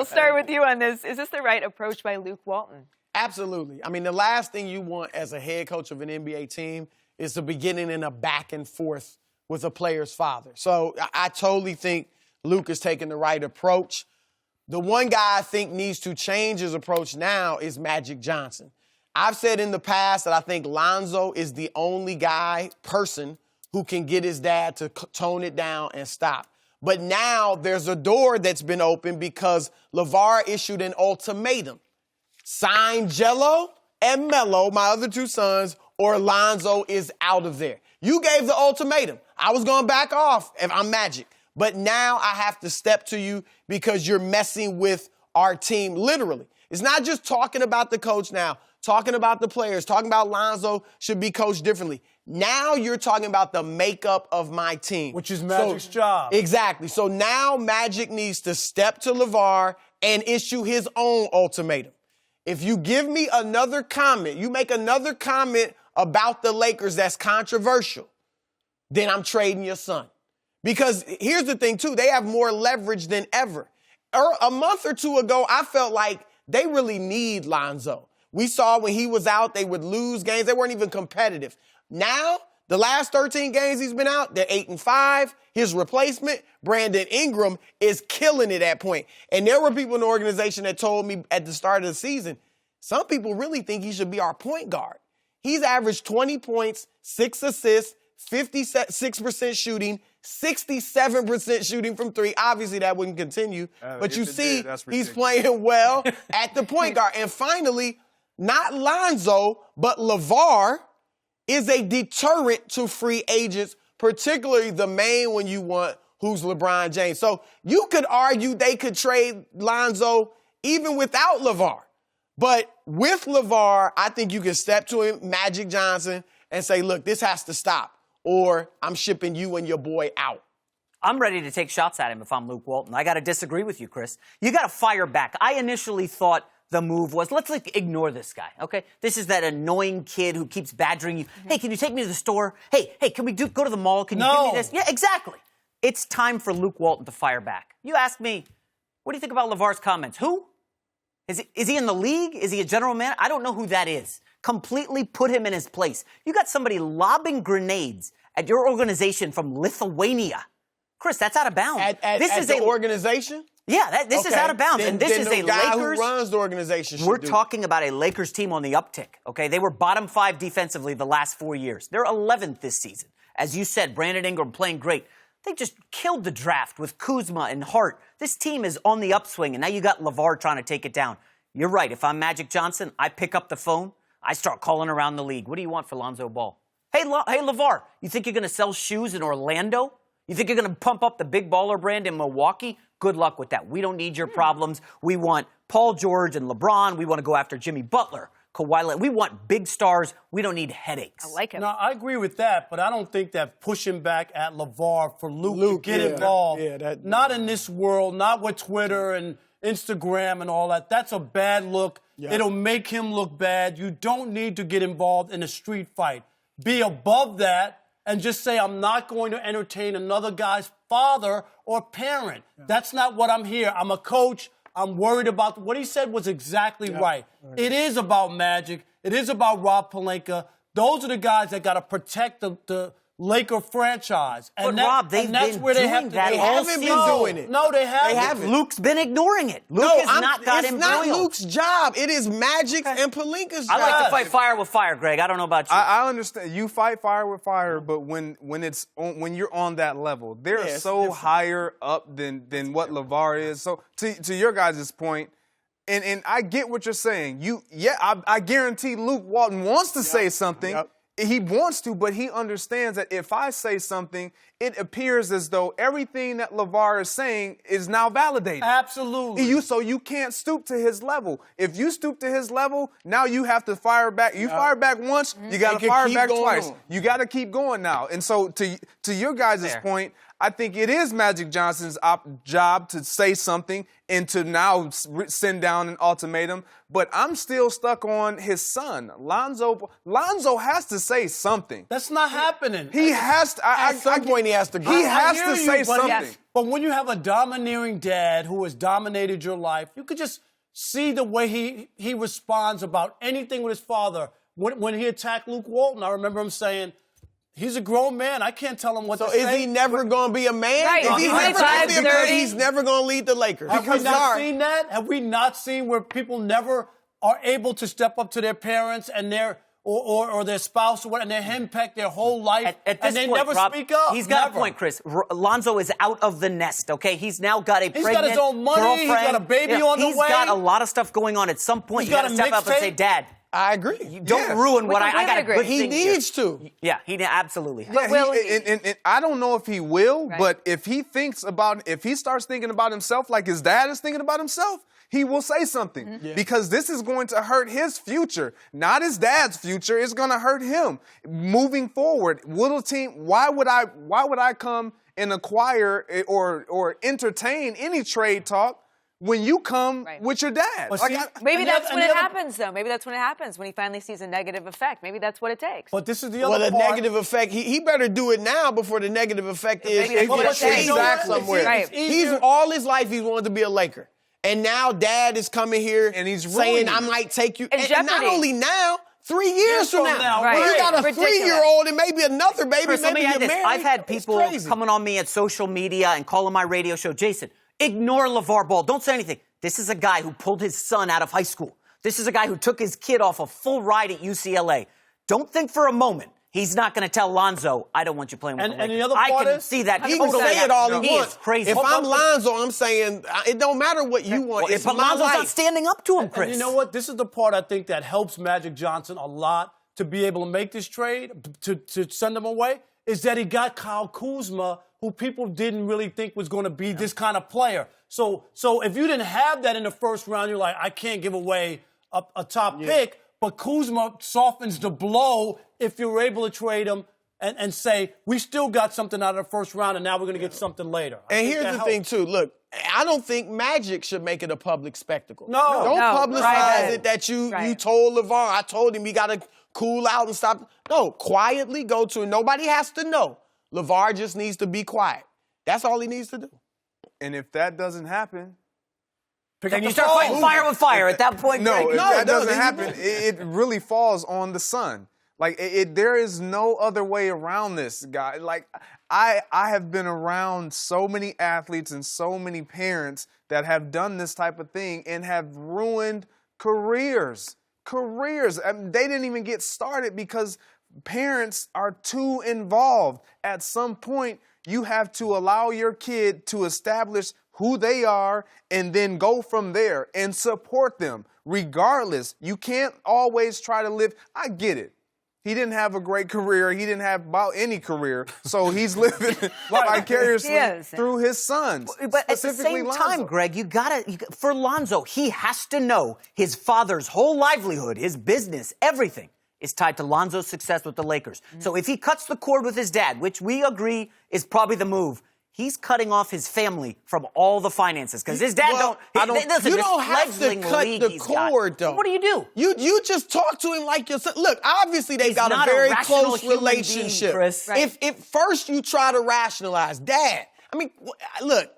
We'll start with you on this. Is this the right approach by Luke Walton? Absolutely. I mean, the last thing you want as a head coach of an NBA team is to be getting in a back and forth with a player's father. So I totally think Luke is taking the right approach. The one guy I think needs to change his approach now is Magic Johnson. I've said in the past that I think Lonzo is the only person who can get his dad to tone it down and stop. But now there's a door that's been opened because LaVar issued an ultimatum. Sign Jello and Melo, my other two sons, or Lonzo is out of there. You gave the ultimatum. I was going to back off if I'm Magic. But now I have to step to you because you're messing with our team, literally. It's not just talking about the coach now, talking about the players, talking about Lonzo should be coached differently. Now you're talking about the makeup of my team. Which is Magic's job. Exactly. So now Magic needs to step to LaVar and issue his own ultimatum. If you give me another comment, you make another comment about the Lakers that's controversial, then I'm trading your son. Because here's the thing, too. They have more leverage than ever. A month or two ago, I felt like they really need Lonzo. We saw when he was out, they would lose games. They weren't even competitive. Now, the last 13 games he's been out, they're 8-5. His replacement, Brandon Ingram, is killing it at point. And there were people in the organization that told me at the start of the season, some people really think he should be our point guard. He's averaged 20 points, 6 assists, 56% shooting, 67% shooting from three. Obviously, that wouldn't continue. But you see, he's playing well at the point guard. And finally, not Lonzo, but LaVar is a deterrent to free agents, particularly the main one you want, who's LeBron James. So you could argue they could trade Lonzo even without LaVar. But with LaVar, I think you can step to him, Magic Johnson, and say, look, this has to stop, or I'm shipping you and your boy out. I'm ready to take shots at him if I'm Luke Walton. I got to disagree with you, Chris. You got to fire back. I initially thought the move was, let's ignore this guy, okay? This is that annoying kid who keeps badgering you. Hey, can you take me to the store? Hey, can we go to the mall? Can you give me this? Yeah, exactly. It's time for Luke Walton to fire back. You ask me, what do you think about LaVar's comments? Who? Is he in the league? Is he a general manager? I don't know who that is. Completely put him in his place. You got somebody lobbing grenades at your organization from Lithuania. Chris, that's out of bounds. This is an organization? Yeah, this is out of bounds. And this is a guy Lakers. Who runs the organization. We're talking about a Lakers team on the uptick, okay? They were bottom 5 defensively the last 4 years. They're 11th this season. As you said, Brandon Ingram playing great. They just killed the draft with Kuzma and Hart. This team is on the upswing, and now you got LaVar trying to take it down. You're right. If I'm Magic Johnson, I pick up the phone. I start calling around the league. What do you want for Lonzo Ball? Hey, LaVar, you think you're going to sell shoes in Orlando? You think you're going to pump up the big baller brand in Milwaukee? Good luck with that. We don't need your problems. We want Paul George and LeBron. We want to go after Jimmy Butler, Kawhi Leonard. We want big stars. We don't need headaches. I like it. No, I agree with that, but I don't think that pushing back at LaVar for Luke to get involved, not in this world, not with Twitter and Instagram and all that. That's a bad look. Yeah. It'll make him look bad. You don't need to get involved in a street fight. Be above that and just say, I'm not going to entertain another guy's father or parent. Yeah. That's not what I'm here. I'm a coach. I'm worried about what he said was exactly right. It is about Magic. It is about Rob Pelinka. Those are the guys that got to protect the Laker franchise. And Rob, they've been doing that all season. They haven't been doing it. No, they haven't. They haven't. Luke's been ignoring it. Luke has not got him boiled. It's not Luke's job. It is Magic's and Pelinka's job. I like to fight fire with fire, Greg. I don't know about you. I understand. You fight fire with fire, but when you're on that level, they're so higher up than what LaVar is. So to your guys' point, and I get what you're saying. I guarantee Luke Walton wants to say something. He wants to, but he understands that if I say something, it appears as though everything that LaVar is saying is now validated. Absolutely. So you can't stoop to his level. If you stoop to his level, now you have to fire back. You fire back once, you got to fire back twice. You got to keep going now. And so to your guys' point, I think it is Magic Johnson's job to say something and to now send down an ultimatum. But I'm still stuck on his son. Lonzo has to say something. That's not happening. He has to. At some point, he has to go. He has to say something. Yes. But when you have a domineering dad who has dominated your life, you could just see the way he responds about anything with his father. When he attacked Luke Walton, I remember him saying, he's a grown man. I can't tell him what to say. So is he never going to be a man? Right. If he's never 25, going to be a man, 30. he's never going to lead the Lakers. Have we not seen that? Have we not seen where people never are able to step up to their parents and their or their spouse or what, and they're henpecked their whole life, At this and they point, never Rob, speak up? He's got Never. a point, Chris. Lonzo is out of the nest, okay? He's now got a pregnant got his own money. girlfriend. He's got a baby on the way. He's got a lot of stuff going on. At some point, He's you got to got a step up and say, mixtape. Dad, I agree. don't ruin what I got a agree. good He thing here." needs to. Yeah, he absolutely has. Yeah, Will and I don't know if he will, Right. but if he starts thinking about himself like his dad is thinking about himself, he will say something. Mm-hmm. Because this is going to hurt his future, not his dad's future. It's going to hurt him moving forward. Little team, why would I come and acquire or entertain any trade talk when you come with your dad? But Like, see, Maybe And the that's other- when and it the other- happens, though. Maybe that's when it happens, when he finally sees a negative effect. Maybe that's what it takes. But this is the other Well, the part. negative effect, he better do it now before the negative effect is Maybe that's what gets it takes. chased back You know what? somewhere. Right. It's easier- He's all his life he's wanted to be a Laker. And now dad is coming here And he's saying, ruining I it. might take you. And And not jeopody. only now, 3 years from now. Right. You got a Ridiculous. 3-year-old and maybe another baby, Chris, let maybe me add you're this. married. I've had It's people crazy. coming on me at social media and calling my radio show, Jason, ignore LaVar Ball. Don't say anything. This is a guy who pulled his son out of high school. This is a guy who took his kid off a full ride at UCLA. Don't think for a moment he's not going to tell Lonzo, I don't want you playing with And- the Lakers. and the other I part can is, see that He totally can say it all he He wants. is crazy. If I'm Lonzo, I'm saying it don't matter what you want. Well, It's but my Lonzo's life. not standing up to him, Chris. And you know what? This is the part I think that helps Magic Johnson a lot to be able to make this trade, to send him away, is that he got Kyle Kuzma, who people didn't really think was going to be this kind of player. So if you didn't have that in the first round, you're like, I can't give away a top pick. But Kuzma softens the blow if you're able to trade him and say, we still got something out of the first round, and now we're going to get something later. I And think here's that the helps. thing, too. Look, I don't think Magic should make it a public spectacle. No. Don't No, publicize private. it that you Right. told LaVar. I told him he got to cool out and stop. No, quietly go to it. Nobody has to know. LaVar just needs to be quiet. That's all he needs to do. and if that doesn't happen, Then you start fighting fire with fire at that point. no, Greg. if No, that no, doesn't then you happen, won't. it really falls on the son. Like there is no other way around this, guy. Like I have been around so many athletes and so many parents that have done this type of thing and have ruined careers. I mean, they didn't even get started because parents are too involved. At some point, you have to allow your kid to establish who they are and then go from there and support them regardless. You can't always try to live. I get it. He didn't have a great career. He didn't have about any career. So he's living vicariously He is. through his sons. But at the specifically same Lonzo. time, Greg, for Lonzo, he has to know his father's whole livelihood, his business, everything is tied to Lonzo's success with the Lakers. So if he cuts the cord with his dad, which we agree is probably the move, he's cutting off his family from all the finances because his dad You don't have to cut the cord, though. What do you do? You just talk to him like your son. Look, obviously they've He's got not a a very rational close human being, relationship. Chris. Right. If first you try to rationalize, Dad. I mean, look.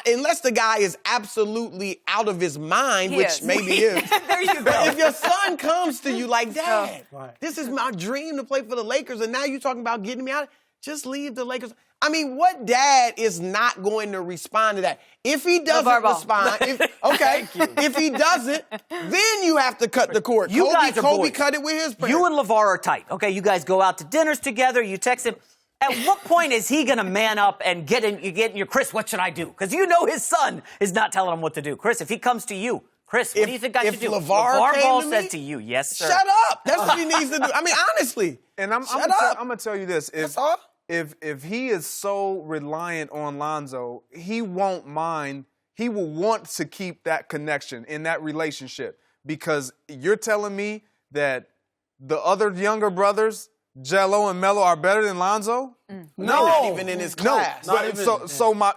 Unless the guy is absolutely out of his mind, He which is. maybe is. There you go. But if your son comes to you like, Dad, Right. this is my dream to play for the Lakers, and now you're talking about getting me out, just leave the Lakers. I mean, what dad is not going to respond to that? If he doesn't LaVar Ball. respond, if he doesn't, then you have to cut the cord. You guys are Kobe boys. cut it with his parents. You and LaVar are tight. Okay, you guys go out to dinners together, you text him. At what point is he going to man up and get in your, Chris, what should I do? Because you know his son is not telling him what to do. Chris, if he comes to you, Chris, what do you think I should do? LaVar came Ball to says me, to you, yes, sir. Shut up. That's what he needs to do. I mean, honestly. And I'm Shut up. going to tell you this. That's all. If he is so reliant on Lonzo, he won't mind. He will want to keep that connection in that relationship because you're telling me that the other younger brothers Jello and Melo are better than Lonzo? No, not even in his class.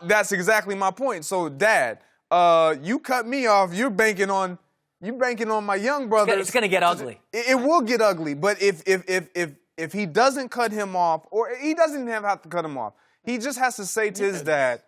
That's exactly my point. So, Dad, you cut me off. You're banking on my young brother. It's gonna get ugly. It will get ugly. But if he doesn't cut him off, or he doesn't even have to cut him off, he just has to say to his dad,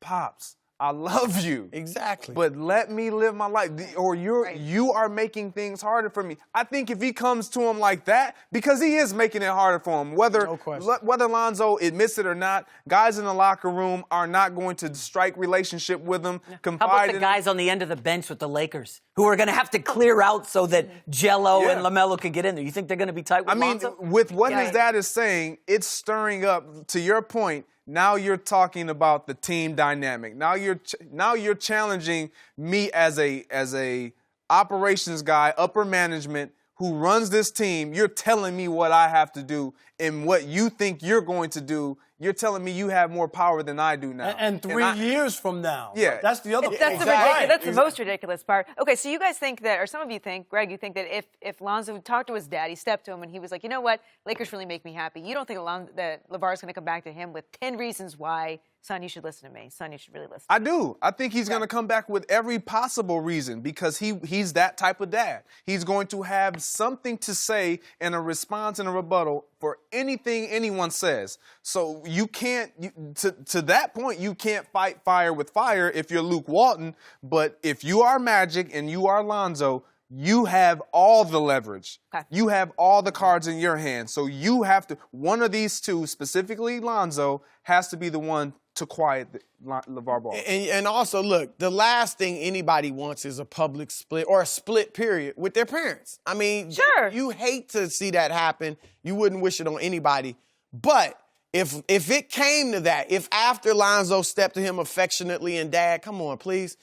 "Pops, I love you. Exactly. But let me live my life. Or you are making things harder for me." I think if he comes to him like that, because he is making it harder for him, whether Lonzo admits it or not, guys in the locker room are not going to strike relationship with him. How about the guys on the end of the bench with the Lakers who are going to have to clear out so that Jello and LaMelo can get in there? You think they're going to be tight with Lonzo? With what his dad is saying, it's stirring up, to your point. Now you're talking about the team dynamic. Now you're challenging me as a operations guy, upper management who runs this team. You're telling me what I have to do and what you think you're going to do. You're telling me you have more power than I do now. And 3 years from now. Yeah. That's the other part. That's the most ridiculous part. Okay, so you guys think that, or some of you think, Greg, you think that if Lonzo talked to his dad, he stepped to him and he was like, you know what, Lakers really make me happy. You don't think that LaVar is going to come back to him with 10 reasons why, son, you should listen to me. Son, you should really listen. I do. I think he's going to come back with every possible reason because he's that type of dad. He's going to have something to say in a response and a rebuttal for anything anyone says. So you can't, to that point, you can't fight fire with fire if you're Luke Walton. But if you are Magic and you are Lonzo, you have all the leverage. Okay. You have all the cards in your hand. So you have to, one of these two, specifically Lonzo, has to be the one to quiet LaVar Ball. And also, look, the last thing anybody wants is a public split or a split period with their parents. I mean, sure, you hate to see that happen. You wouldn't wish it on anybody. But if it came to that, if after Lonzo stepped to him affectionately and, Dad, come on, please,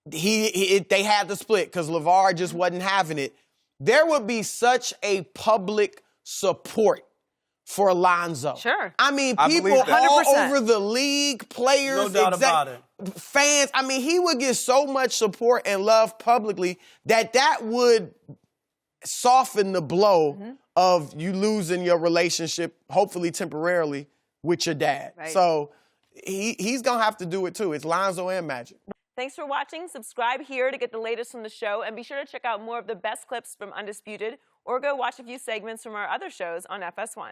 they had to split because LaVar just wasn't having it, there would be such a public support for Lonzo. Sure. I mean, people all over the league, players, no doubt about it, fans. I mean, he would get so much support and love publicly that would soften the blow of you losing your relationship, hopefully temporarily, with your dad. Right. So he's going to have to do it too. It's Lonzo and Magic. Thanks for watching. Subscribe here to get the latest from the show, and be sure to check out more of the best clips from Undisputed, or go watch a few segments from our other shows on FS1.